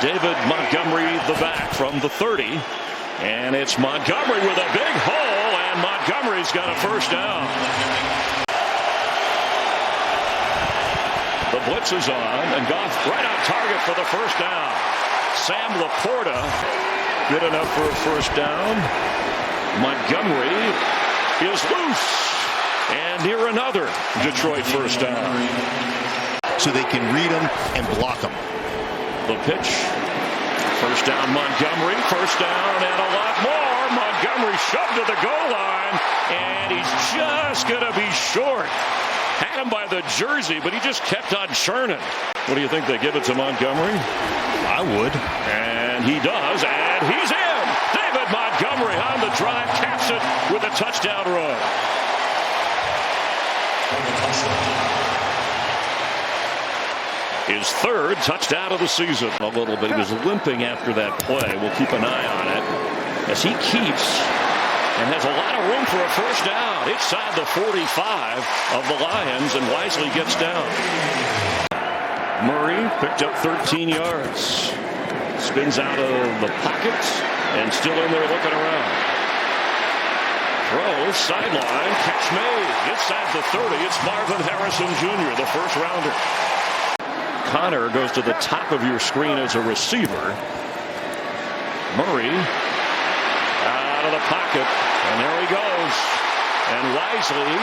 David Montgomery, the back from the 30. And it's Montgomery with a big hole, and Montgomery's got a first down. The blitz is on, and Goff right on target for the first down. Sam Laporta, good enough for a first down. Montgomery is loose, and here another Detroit first down. So they can read them and block them. The pitch. First down, Montgomery. First down and a lot more. Montgomery shoved to the goal line, and he's just going to be short. Had him by the jersey, but he just kept on churning. What do you think? They give it to Montgomery? I would. And he does, and he's in. David Montgomery on the drive, caps it with a touchdown run. His third touchdown of the season. A little bit. He was limping after that play. We'll keep an eye on it as he keeps and has a lot of room for a first down inside the 45 of the Lions, and wisely gets down. Murray picked up 13 yards. Spins out of the pocket and still in there looking around. Throw, sideline, catch made. Inside the 30, it's Marvin Harrison Jr., the first rounder. Connor goes to the top of your screen as a receiver. Murray out of the pocket, and there he goes. And wisely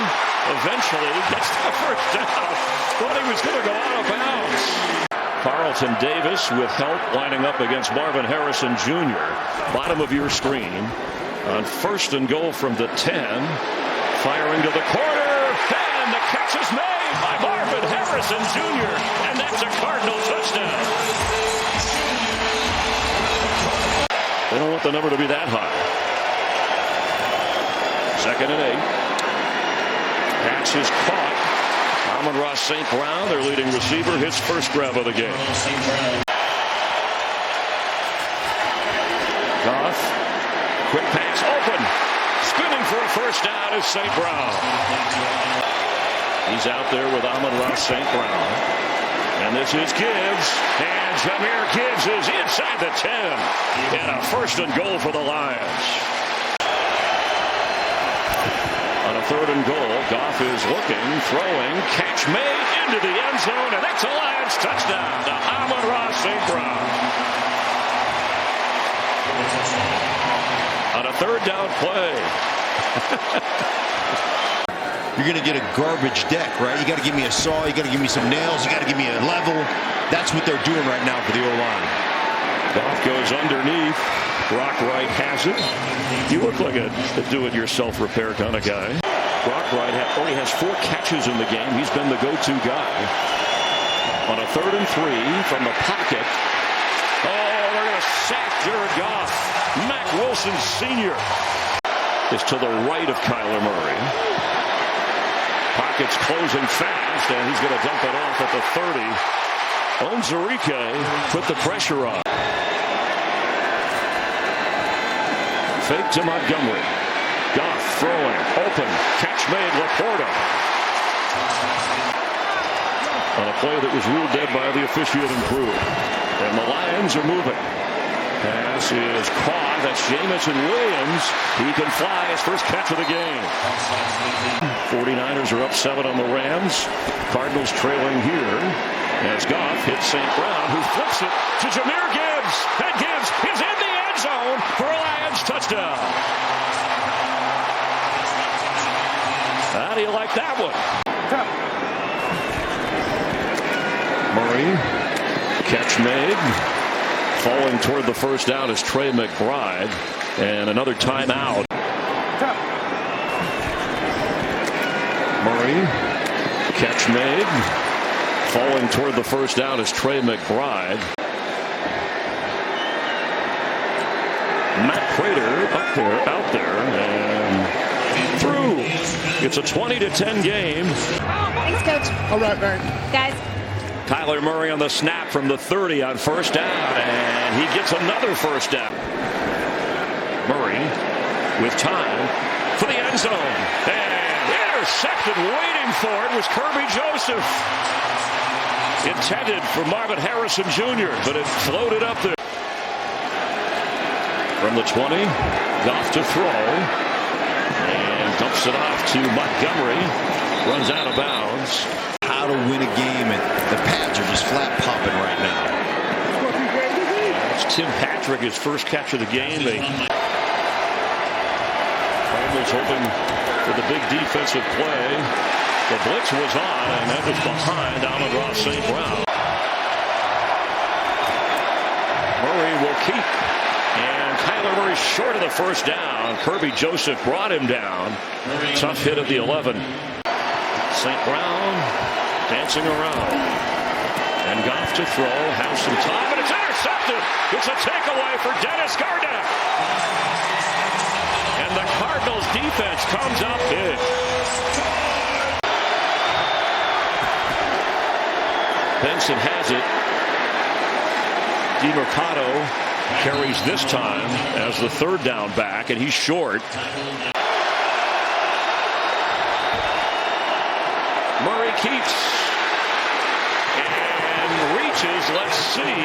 eventually gets the first down. Thought he was going to go out of bounds. Carlton Davis with help lining up against Marvin Harrison Jr. Bottom of your screen. On first and goal from the 10. Firing to the corner. And the catch is made by Marvin Harrison Jr. And that's a Cardinal touchdown. They don't want the number to be that high. Second and 8. Pass is caught. Amon-Ra St. Brown, their leading receiver, his first grab of the game. Goff, quick pass, open. Spinning for a first down is St. Brown. He's out there with Amon-Ra St. Brown. And this is Gibbs. And Jahmyr Gibbs is inside the 10. And a first and goal for the Lions. On a third and goal, Goff is looking, throwing, catch made into the end zone, and that's a Lions touchdown to Amon-Ra St. Brown. On a third down play. You're going to get a garbage deck, right? You got to give me a saw, you got to give me some nails, you got to give me a level. That's what they're doing right now for the O-line. Goff goes underneath. Brock Wright has it. You look like a do-it-yourself repair kind of guy. Brock Wright only has 4 catches in the game. He's been the go-to guy. On a third and 3 from the pocket. Oh, they're going to sack Jared Goff. Mack Wilson Sr. is to the right of Kyler Murray. Pocket's closing fast, and he's going to dump it off at the 30. Onwuzurike put the pressure on. Fake to Montgomery. Goff throwing, open, catch made, Laporta. On a play that was ruled dead by the officiating crew. And the Lions are moving. Pass is caught. That's Jamison Williams. He can fly, his first catch of the game. 49ers are up 7 on the Rams. Cardinals trailing here as Goff hits St. Brown, who flips it to Jahmyr Gibbs. And Gibbs is in the end zone for a Lions touchdown. How do you like that one? Murray, catch made. Falling toward the first down is Trey McBride. And another timeout. Murray, catch made. Falling toward the first down is Trey McBride. Matt Prater up there, out there, and through. It's a 20-10 game. Thanks, Coach. All right, man. Guys. Kyler Murray on the snap from the 30 on first down, and he gets another first down. Murray with time for the end zone, and intercepted waiting for it was Kirby Joseph. intended for Marvin Harrison Jr., but it floated up there. From the 20, Goff to throw, and dumps it off to Montgomery. Runs out of bounds. How to win a game, and the pads are just flat popping right now. That's Tim Patrick, his first catch of the game. Cardinals hoping for the big defensive play. The blitz was on, and that was behind Amon-Ra St. Brown. Murray will keep. And Kyler Murray short of the first down. Kirby Joseph brought him down. Tough hit at the 11. St. Brown dancing around. And Goff to throw. Has some time, and it's intercepted. It's a takeaway for Dennis Gardeck. And the Cardinals defense comes up big. Benson has it. DeMercado carries this time as the third down back, and he's short. Murray keeps and reaches. Let's see.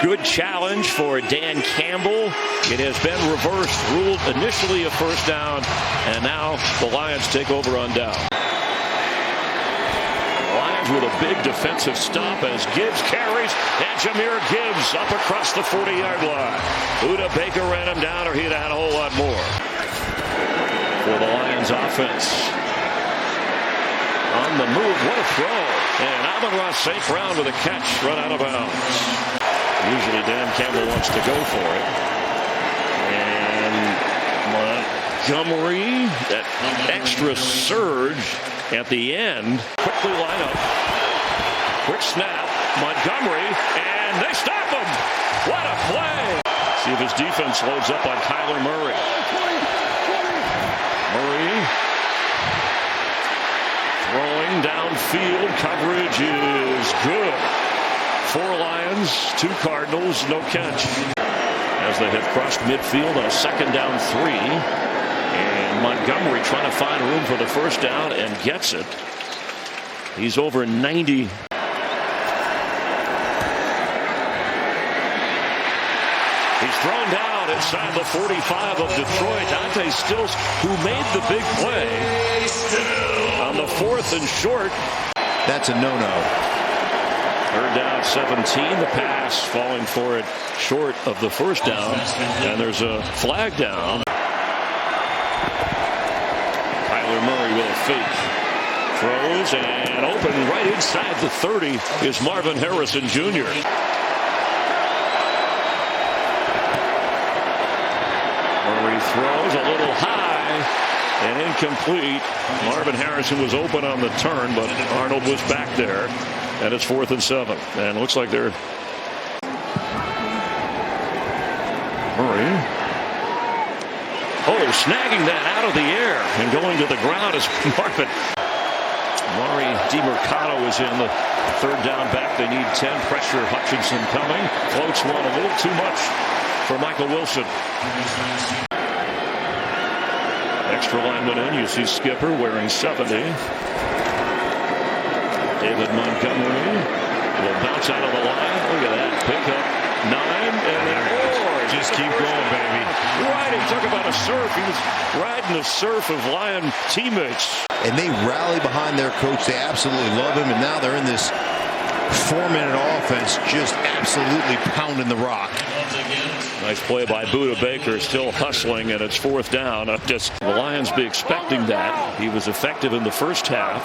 Good challenge for Dan Campbell. It has been reversed, ruled initially a first down, and now the Lions take over on down. Lions with a big defensive stop as Gibbs carries, and Jahmyr Gibbs up across the 40-yard line. Buda Baker ran him down, or he'd have had a whole lot more. For the Lions offense. On the move, what a throw. And Amon-Ra St. Brown with a catch, run out of bounds. Usually Dan Campbell wants to go for it. And Montgomery, that extra surge at the end. Quickly line up. Quick snap. Montgomery, and they stop him. What a play. See if his defense loads up on Kyler Murray. Murray throwing downfield. Coverage is good. 4 Lions, 2 Cardinals, no catch. As they have crossed midfield on a second down 3. And Montgomery trying to find room for the first down and gets it. He's over 90. He's thrown down inside the 45 of Detroit. Dante Stills, who made the big play on the 4th and short. That's a no-no. Third down 17. The pass falling for it short of the first down. And there's a flag down. Kyler Murray with a fake. Throws and open right inside the 30 is Marvin Harrison Jr. Murray throws a little high and incomplete. Marvin Harrison was open on the turn, but Arnold was back there. And it's 4th and 7. And it looks like they're Murray. Oh, snagging that out of the air and going to the ground is Marvin. Murray, DeMercado is in the third down back. They need 10. Pressure. Hutchinson coming. Floats one a little too much for Michael Wilson. Extra lineman in. You see Skipper wearing 70. David Montgomery will bounce out of the line. Look at that. Pick up 9. And then just keep going, baby. Right. He took about a surf. He was riding the surf of Lion teammates. And they rally behind their coach. They absolutely love him. And now they're in this 4-minute offense, just absolutely pounding the rock. Nice play by Buda Baker, still hustling, and it's 4th down. The Lions be expecting that. He was effective in the first half.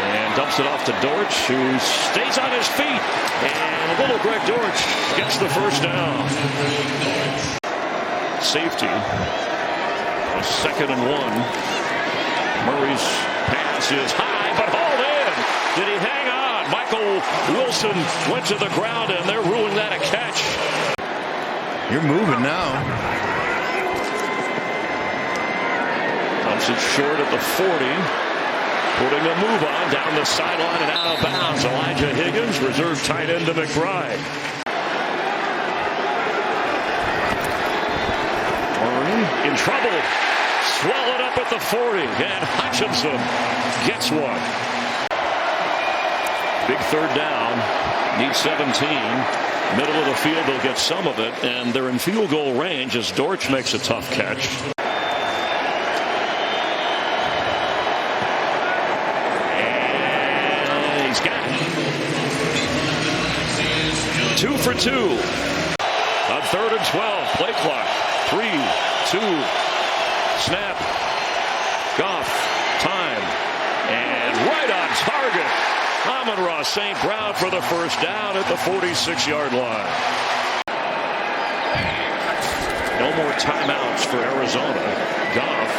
And dumps it off to Dortch, who stays on his feet. And little Greg Dortch gets the first down. Safety. A 2nd and 1. Murray's pass is high, but hauled in. Did he hang on? Michael Wilson went to the ground, and they're ruling that a catch. You're moving now. Dumps it short at the 40. Putting a move on down the sideline and out of bounds. Elijah Higgins, reserve tight end to McBride. Murray in trouble. swallowed up at the 40, and Hutchinson gets one. Big third down, need 17. Middle of the field, they'll get some of it, and they're in field goal range as Dortch makes a tough catch. And he's got it. 2 for 2. On 3rd and 12, play clock. 3, 2, snap. Goff, time, and right on target. Amon-Ra St. Brown for the first down at the 46-yard line. No more timeouts for Arizona. Goff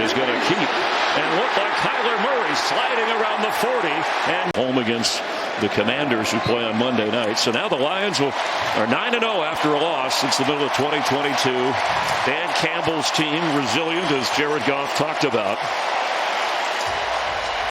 is going to keep and look like Kyler Murray sliding around the 40 and home against the Commanders, who play on Monday night. So now the Lions are 9-0 after a loss since the middle of 2022. Dan Campbell's team resilient, as Jared Goff talked about.